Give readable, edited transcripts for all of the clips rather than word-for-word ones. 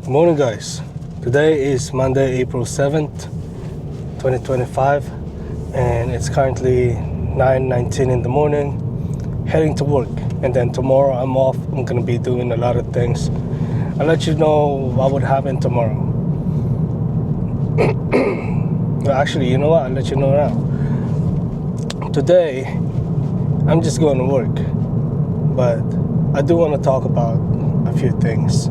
Good morning, guys. Today is Monday, April 7th, 2025, and it's currently 9:19 in the morning, heading to work. And then tomorrow I'm off. I'm going to be doing a lot of things. I'll let you know what would happen tomorrow. Well, actually, you know what? I'll let you know now. Today, I'm just going to work, but I do want to talk about a few things.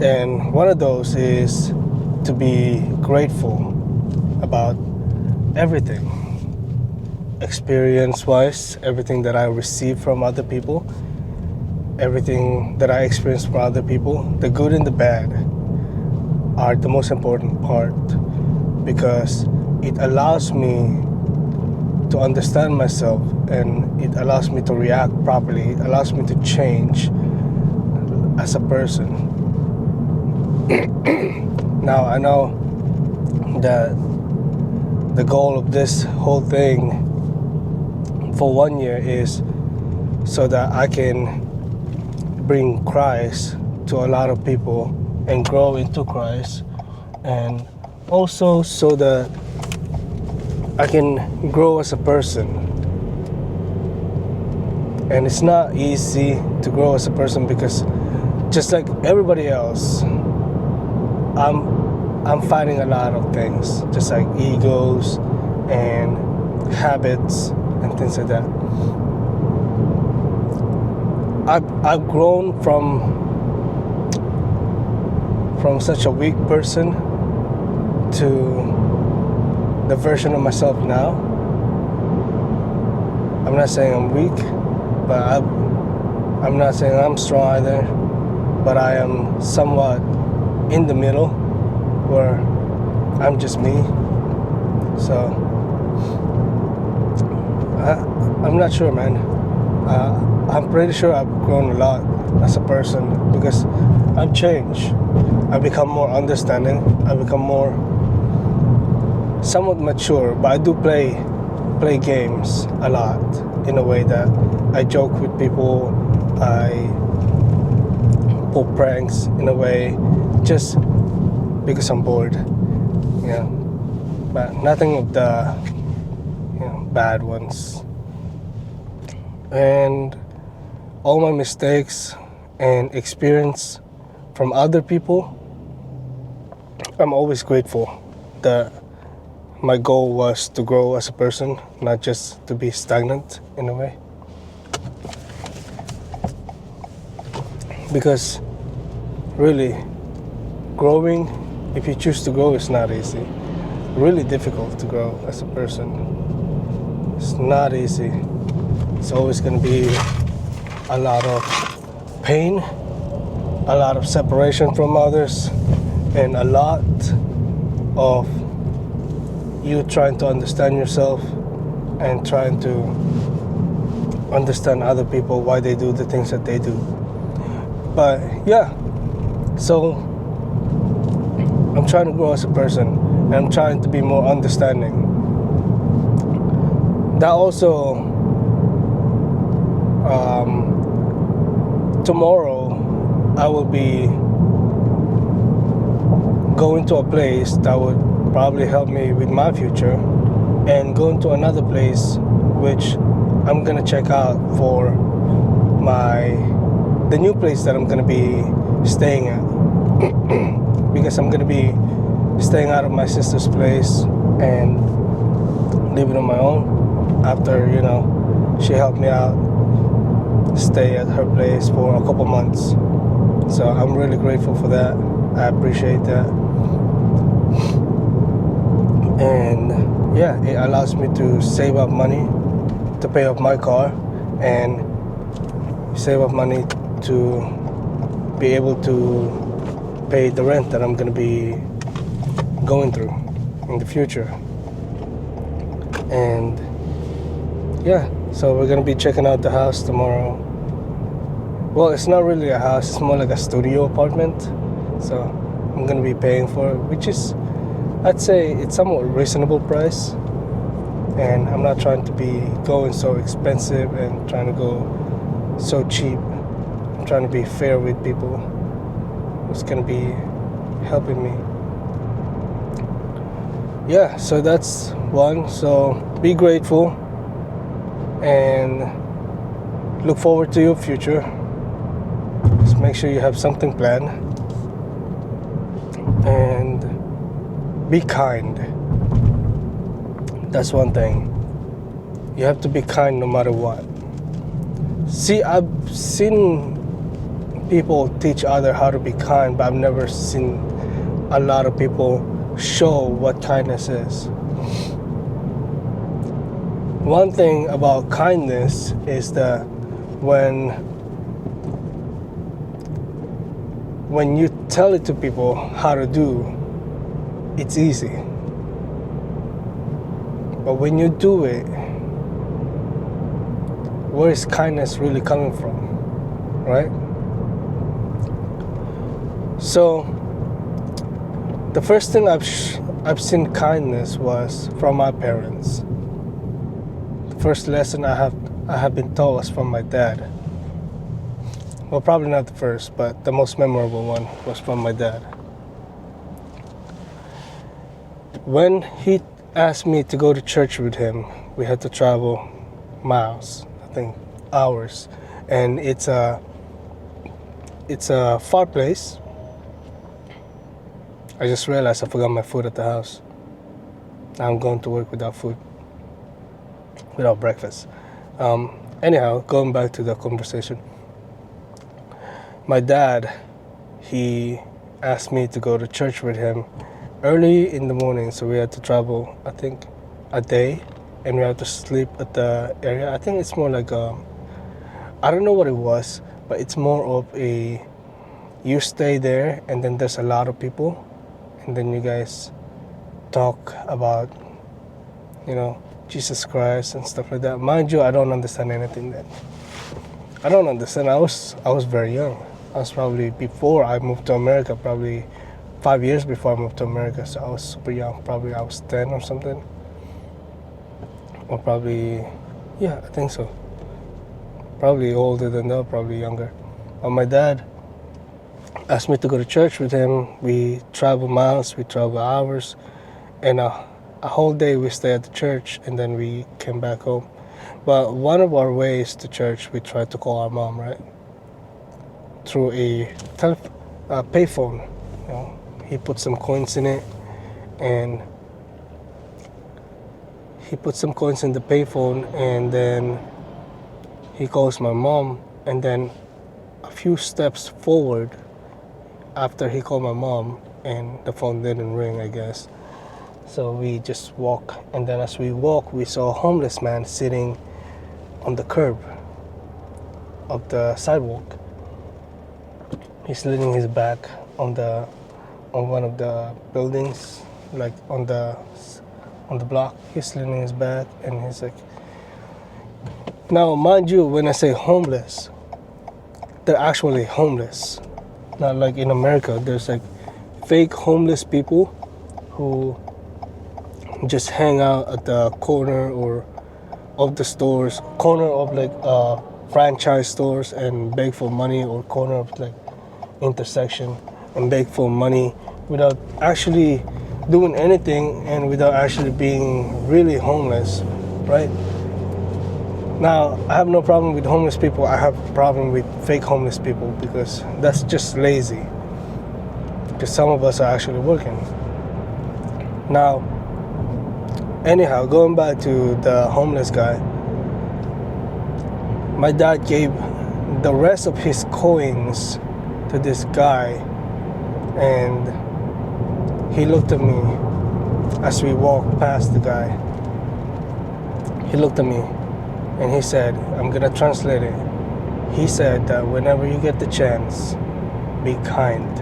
And one of those is to be grateful about everything, experience-wise, everything that I receive from other people, everything that I experience from other people. The good and the bad are the most important part because it allows me to understand myself and it allows me to react properly. It allows me to change as a person. Now, I know that the goal of this whole thing for 1 year is so that I can bring Christ to a lot of people and grow into Christ, and also so that I can grow as a person. And it's not easy to grow as a person because just like everybody else, I'm fighting a lot of things, just like egos and habits and things like that. I've grown from such a weak person to the version of myself now. I'm not saying I'm weak, but I'm not saying I'm strong either, but I am somewhat in the middle where I'm just me. So I'm not sure, man. I'm pretty sure I've grown a lot as a person because I've changed. I've become more understanding. I've become more somewhat mature, but I do play games a lot in a way that I joke with people. I pull pranks in a way just because I'm bored, but nothing of the bad ones. And all my mistakes and experience from other people, I'm always grateful that my goal was to grow as a person, not just to be stagnant in a way. Because really, growing, if you choose to grow, is not easy. Really difficult to grow as a person. It's not easy. It's always going to be a lot of pain, a lot of separation from others, and a lot of you trying to understand yourself and trying to understand other people, why they do the things that they do. But yeah, so I'm trying to grow as a person and I'm trying to be more understanding. That also, tomorrow I will be going to a place that would probably help me with my future, and going to another place which I'm gonna check out for the new place that I'm gonna be staying at. Because I'm gonna be staying out of my sister's place and living on my own after she helped me out stay at her place for a couple months. So I'm really grateful for that. I appreciate that. And yeah, it allows me to save up money to pay off my car and save up money to be able to pay the rent that I'm going to be going through in the future. And yeah, so we're going to be checking out the house tomorrow. Well, it's not really a house, it's more like a studio apartment. So I'm going to be paying for it, which is, I'd say it's somewhat reasonable price. And I'm not trying to be going so expensive and trying to go so cheap. I'm trying to be fair with people. who's gonna be helping me. Yeah, so that's one. So be grateful and look forward to your future. Just make sure you have something planned and be kind. That's one thing. You have to be kind no matter what. See, I've seen people teach others how to be kind, but I've never seen a lot of people show what kindness is. One thing about kindness is that when you tell it to people how to do, it's easy. But when you do it, where is kindness really coming from, right? So the first thing I've seen kindness was from my parents. The first lesson I have been taught was from my dad. Well, probably not the first, but the most memorable one was from my dad. When he asked me to go to church with him, we had to travel miles, I think hours, and it's a far place. I just realized I forgot my food at the house. Now I'm going to work without food, without breakfast. Anyhow, going back to the conversation. My dad, he asked me to go to church with him early in the morning, so we had to travel, I think, a day, and we had to sleep at the area. I think it's more like I don't know what it was, but it's more of you stay there, and then there's a lot of people, and then you guys talk about, Jesus Christ and stuff like that. Mind you, I don't understand anything then. I don't understand. I was very young. I was probably, before I moved to America, probably 5 years before I moved to America, so I was super young. Probably I was 10 or something. Or probably, yeah, I think so. Probably older than that, probably younger. But my dad asked me to go to church with him. We travel miles, we travel hours, and a whole day we stay at the church, and then we came back home. But one of our ways to church, we tried to call our mom, right? Through a payphone. He put some coins in it, and he put some coins in the payphone, and then he calls my mom, and then a few steps forward after he called my mom, and the phone didn't ring, I guess. So we just walk, and then as we walk, we saw a homeless man sitting on the curb of the sidewalk. He's leaning his back on one of the buildings, like on the block. He's leaning his back, and he's like, now mind you, when I say homeless, they're actually homeless. Not like in America, there's like fake homeless people who just hang out at the corner or of the stores, corner of like franchise stores and beg for money, or corner of like intersection and beg for money without actually doing anything and without actually being really homeless, right? Now, I have no problem with homeless people. I have a problem with fake homeless people, because that's just lazy. Because some of us are actually working. Now, anyhow, going back to the homeless guy, my dad gave the rest of his coins to this guy, and he looked at me as we walked past the guy. He looked at me and he said, I'm gonna translate it. He said that whenever you get the chance, be kind.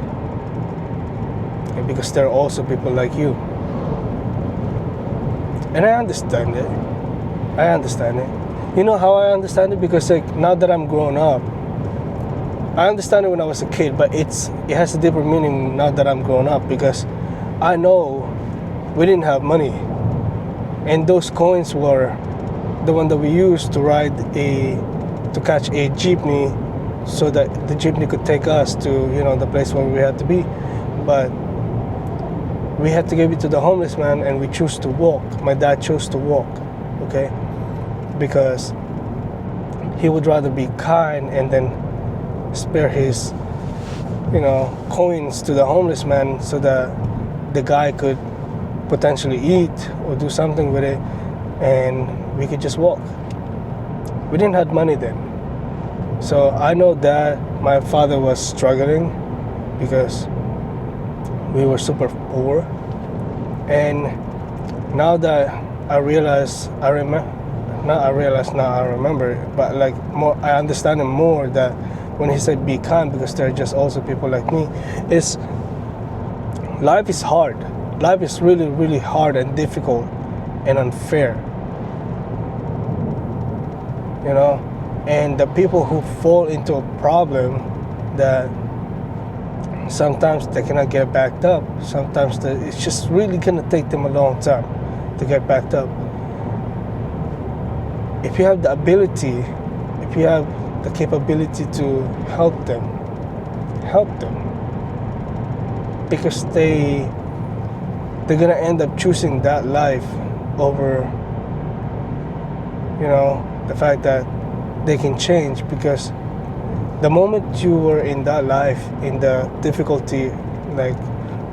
And because there are also people like you. And I understand it. You know how I understand it? Because like now that I'm grown up, I understand it when I was a kid, but it has a deeper meaning now that I'm grown up, because I know we didn't have money, and those coins were the one that we used to catch a jeepney so that the jeepney could take us to, the place where we had to be. But we had to give it to the homeless man, and we chose to walk. My dad chose to walk, okay? Because he would rather be kind and then spare his, coins to the homeless man so that the guy could potentially eat or do something with it, and we could just walk. We didn't have money then. So I know that my father was struggling because we were super poor. And now that I remember, but like more, I understand him more, that when he said be kind, because there are just also people like me, life is hard. Life is really, really hard and difficult and unfair. And the people who fall into a problem that sometimes they cannot get backed up, sometimes it's just really gonna take them a long time to get backed up. If you have the ability, if you have the capability to help them, because they're gonna end up choosing that life over, the fact that they can change. Because the moment you were in that life, in the difficulty, like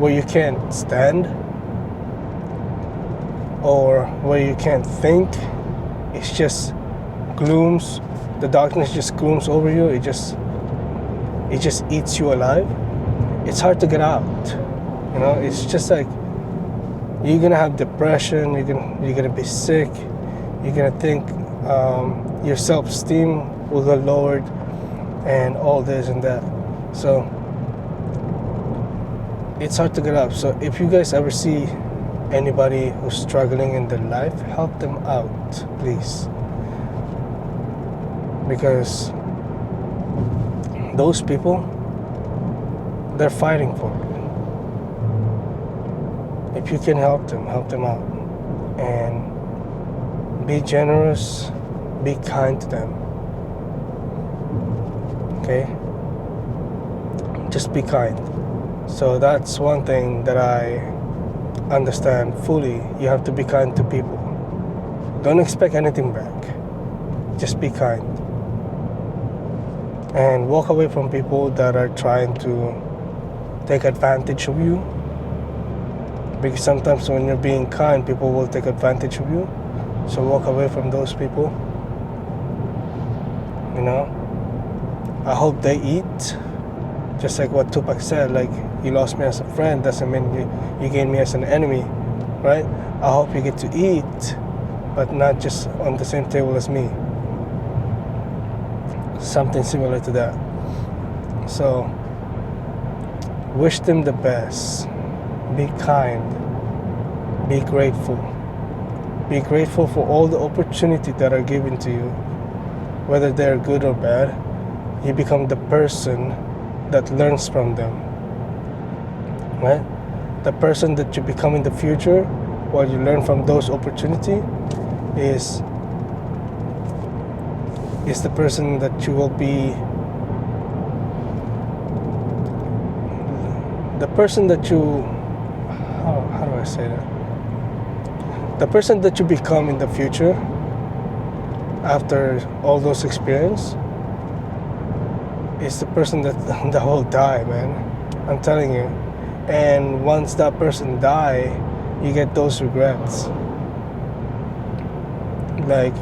where you can't stand or where you can't think, it's just glooms, the darkness just glooms over you, it just eats you alive. It's hard to get out. It's just like you're gonna have depression, you're gonna be sick, you're gonna think your self-esteem will get lowered, and all this and that. So it's hard to get up. So if you guys ever see anybody who's struggling in their life, help them out, please. Because those people, they're fighting for it. If you can help them out. And be generous, be kind to them. Okay? Just be kind. So that's one thing that I understand fully. You have to be kind to people. Don't expect anything back. Just be kind. And walk away from people that are trying to take advantage of you. Because sometimes when you're being kind, people will take advantage of you. So walk away from those people. I hope they eat. Just like what Tupac said, like, you lost me as a friend doesn't mean you gain me as an enemy, right? I hope you get to eat, but not just on the same table as me. Something similar to that. So wish them the best. Be kind. Be grateful. Be grateful for all the opportunities that are given to you. Whether they're good or bad, you become the person that learns from them. Right? The person that you become in the future, while you learn from those opportunities, is the person that you will be. The person that you, how do I say that? The person that you become in the future, after all those experiences, is the person that will die, man. I'm telling you. And once that person die, you get those regrets. Like,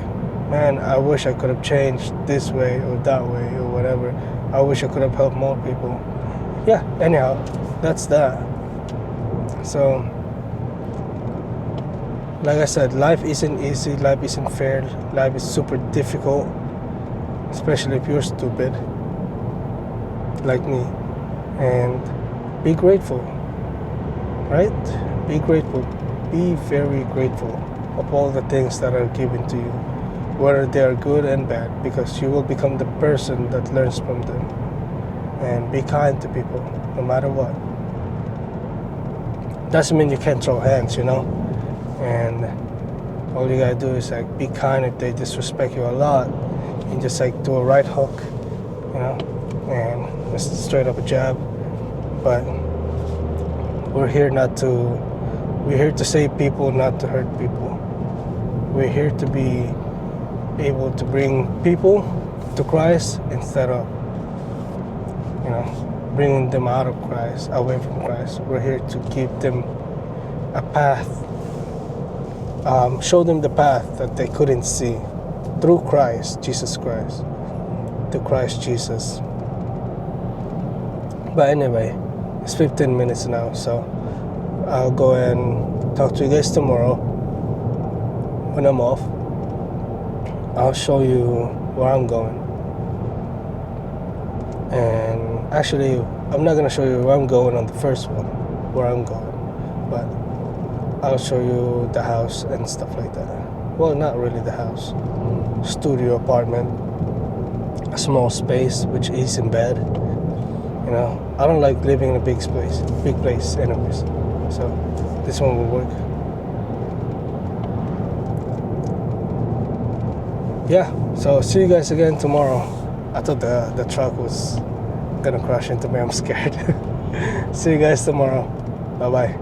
man, I wish I could have changed this way or that way or whatever. I wish I could have helped more people. Yeah, anyhow, that's that. So, like I said, life isn't easy, life isn't fair, life is super difficult, especially if you're stupid, like me. And be grateful, right? Be grateful. Be very grateful of all the things that are given to you, whether they are good and bad, because you will become the person that learns from them. And be kind to people, no matter what. Doesn't mean you can't throw hands, And all you gotta do is like be kind if they disrespect you a lot, and just like do a right hook, and it's straight up a jab. But we're here to save people, not to hurt people. We're here to be able to bring people to Christ instead of, bringing them out of Christ, away from Christ. We're here to give them a path, show them the path that they couldn't see through Christ, Jesus Christ, to Christ Jesus. But anyway, it's 15 minutes now, so I'll go and talk to you guys tomorrow when I'm off. I'll show you where I'm going. And actually, I'm not gonna show you where I'm going on the first one, where I'm going, but I'll show you the house and stuff like that. Well, not really the house. Studio apartment, a small space, which is in bed. I don't like living in a big place anyways. So this one will work. Yeah, so see you guys again tomorrow. I thought the truck was gonna crash into me. I'm scared. See you guys tomorrow. Bye bye.